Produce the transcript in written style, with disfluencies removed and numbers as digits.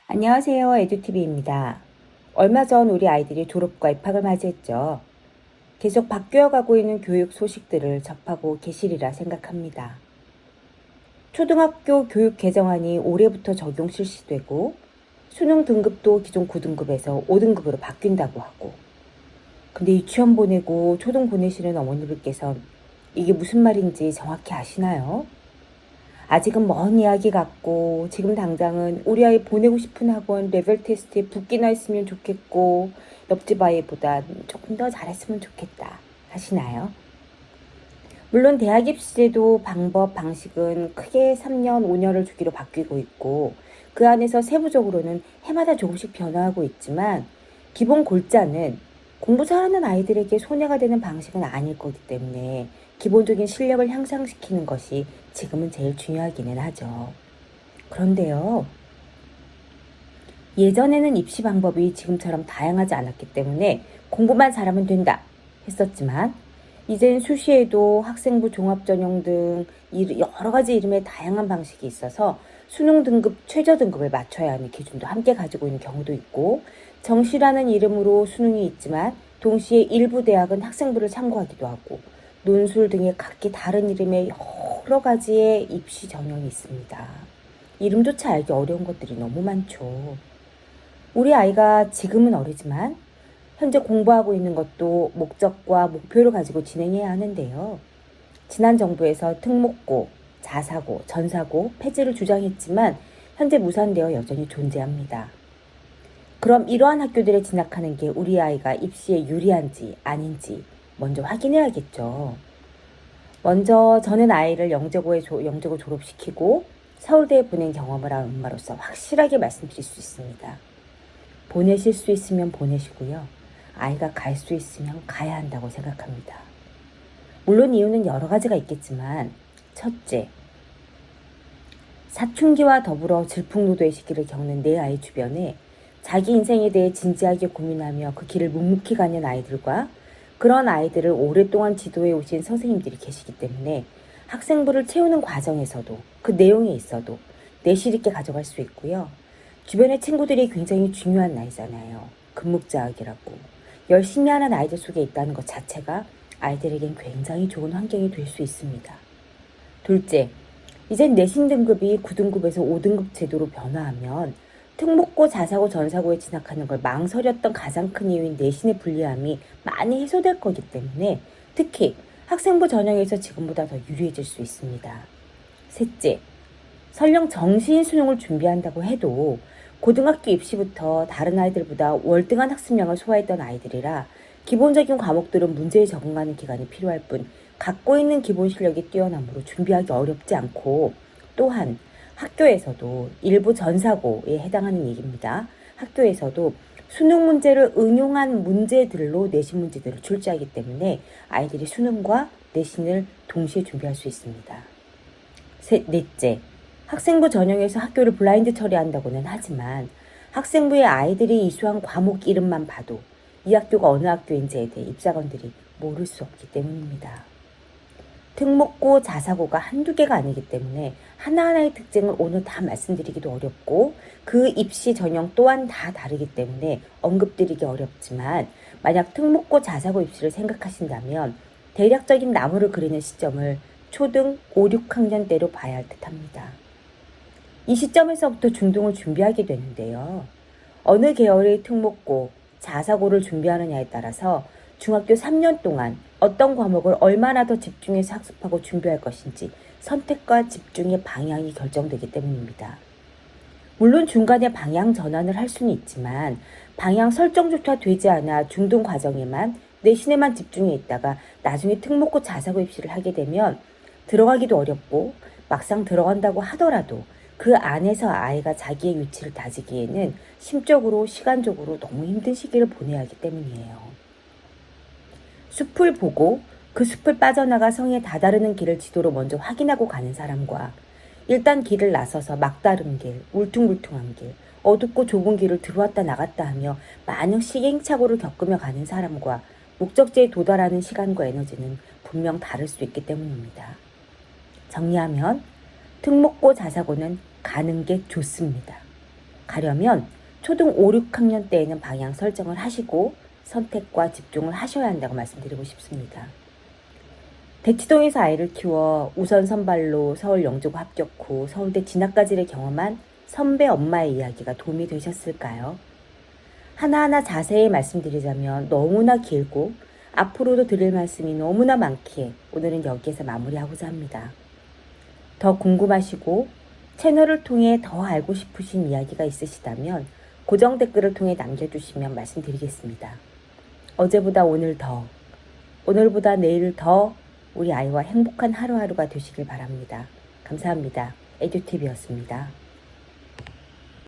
안녕하세요. 에듀티비입니다. 얼마 전 우리 아이들이 졸업과 입학을 맞이했죠. 계속 바뀌어가고 있는 교육 소식들을 접하고 계시리라 생각합니다. 초등학교 교육 개정안이 올해부터 적용 실시되고 수능 등급도 기존 9등급에서 5등급으로 바뀐다고 하고, 근데 유치원 보내고 초등 보내시는 어머니들께서 이게 무슨 말인지 정확히 아시나요? 아직은 먼 이야기 같고 지금 당장은 우리 아이 보내고 싶은 학원 레벨 테스트에 붙기나 했으면 좋겠고 옆집 아이보다 조금 더 잘했으면 좋겠다 하시나요? 물론 대학 입시제도 방법, 방식은 크게 3년, 5년을 주기로 바뀌고 있고 그 안에서 세부적으로는 해마다 조금씩 변화하고 있지만 기본 골자는 공부 잘하는 아이들에게 손해가 되는 방식은 아닐 거기 때문에 기본적인 실력을 향상시키는 것이 지금은 제일 중요하기는 하죠. 그런데요, 예전에는 입시 방법이 지금처럼 다양하지 않았기 때문에 공부만 잘하면 된다 했었지만 이젠 수시에도 학생부 종합전형 등 여러 가지 이름의 다양한 방식이 있어서 수능 등급 최저 등급을 맞춰야 하는 기준도 함께 가지고 있는 경우도 있고 정시라는 이름으로 수능이 있지만 동시에 일부 대학은 학생부를 참고하기도 하고 논술 등의 각기 다른 이름의 여러 가지의 입시 전형이 있습니다. 이름조차 알기 어려운 것들이 너무 많죠. 우리 아이가 지금은 어리지만 현재 공부하고 있는 것도 목적과 목표를 가지고 진행해야 하는데요. 지난 정부에서 특목고, 자사고, 전사고 폐지를 주장했지만 현재 무산되어 여전히 존재합니다. 그럼 이러한 학교들에 진학하는 게 우리 아이가 입시에 유리한지 아닌지 먼저 확인해야겠죠. 먼저 저는 아이를 영재고 졸업시키고 서울대에 보낸 경험을 한 엄마로서 확실하게 말씀드릴 수 있습니다. 보내실 수 있으면 보내시고요. 아이가 갈 수 있으면 가야 한다고 생각합니다. 물론 이유는 여러 가지가 있겠지만 첫째, 사춘기와 더불어 질풍노도의 시기를 겪는 내 아이 주변에 자기 인생에 대해 진지하게 고민하며 그 길을 묵묵히 가는 아이들과 그런 아이들을 오랫동안 지도해 오신 선생님들이 계시기 때문에 학생부를 채우는 과정에서도 그 내용에 있어도 내실 있게 가져갈 수 있고요. 주변의 친구들이 굉장히 중요한 나이잖아요. 금묵자학이라고. 열심히 하는 아이들 속에 있다는 것 자체가 아이들에겐 굉장히 좋은 환경이 될 수 있습니다. 둘째, 이젠 내신 등급이 9등급에서 5등급 제도로 변화하면 특목고, 자사고, 전사고에 진학하는 걸 망설였던 가장 큰 이유인 내신의 불리함이 많이 해소될 거기 때문에 특히 학생부 전형에서 지금보다 더 유리해질 수 있습니다. 셋째, 설령 정시인 수능을 준비한다고 해도 고등학교 입시부터 다른 아이들보다 월등한 학습량을 소화했던 아이들이라 기본적인 과목들은 문제에 적응하는 기간이 필요할 뿐 갖고 있는 기본 실력이 뛰어나므로 준비하기 어렵지 않고 또한 학교에서도 일부 전사고에 해당하는 얘기입니다. 학교에서도 수능 문제를 응용한 문제들로 내신 문제들을 출제하기 때문에 아이들이 수능과 내신을 동시에 준비할 수 있습니다. 넷째, 학생부 전형에서 학교를 블라인드 처리한다고는 하지만 학생부에 아이들이 이수한 과목 이름만 봐도 이 학교가 어느 학교인지에 대해 입사관들이 모를 수 없기 때문입니다. 특목고, 자사고가 한두 개가 아니기 때문에 하나하나의 특징을 오늘 다 말씀드리기도 어렵고 그 입시 전형 또한 다 다르기 때문에 언급드리기 어렵지만 만약 특목고, 자사고 입시를 생각하신다면 대략적인 나무를 그리는 시점을 초등 5, 6학년 때로 봐야 할 듯합니다. 이 시점에서부터 중등을 준비하게 되는데요. 어느 계열의 특목고, 자사고를 준비하느냐에 따라서 중학교 3년 동안 어떤 과목을 얼마나 더 집중해서 학습하고 준비할 것인지 선택과 집중의 방향이 결정되기 때문입니다. 물론 중간에 방향 전환을 할 수는 있지만 방향 설정조차 되지 않아 중등 과정에만 내신에만 집중해 있다가 나중에 특목고 자사고 입시를 하게 되면 들어가기도 어렵고 막상 들어간다고 하더라도 그 안에서 아이가 자기의 위치를 다지기에는 심적으로 시간적으로 너무 힘든 시기를 보내야 하기 때문이에요. 숲을 보고 그 숲을 빠져나가 성에 다다르는 길을 지도로 먼저 확인하고 가는 사람과 일단 길을 나서서 막다른 길, 울퉁불퉁한 길, 어둡고 좁은 길을 들어왔다 나갔다 하며 많은 시행착오를 겪으며 가는 사람과 목적지에 도달하는 시간과 에너지는 분명 다를 수 있기 때문입니다. 정리하면 특목고 자사고는 가는 게 좋습니다. 가려면 초등 5, 6학년 때에는 방향 설정을 하시고 선택과 집중을 하셔야 한다고 말씀드리고 싶습니다. 대치동에서 아이를 키워 우선 선발로 서울 영주고 합격 후 서울대 진학까지를 경험한 선배 엄마의 이야기가 도움이 되셨을까요? 하나하나 자세히 말씀드리자면 너무나 길고 앞으로도 드릴 말씀이 너무나 많기에 오늘은 여기에서 마무리하고자 합니다. 더 궁금하시고 채널을 통해 더 알고 싶으신 이야기가 있으시다면 고정 댓글을 통해 남겨주시면 말씀드리겠습니다. 어제보다 오늘 더, 오늘보다 내일 더 우리 아이와 행복한 하루하루가 되시길 바랍니다. 감사합니다. 에듀TV였습니다.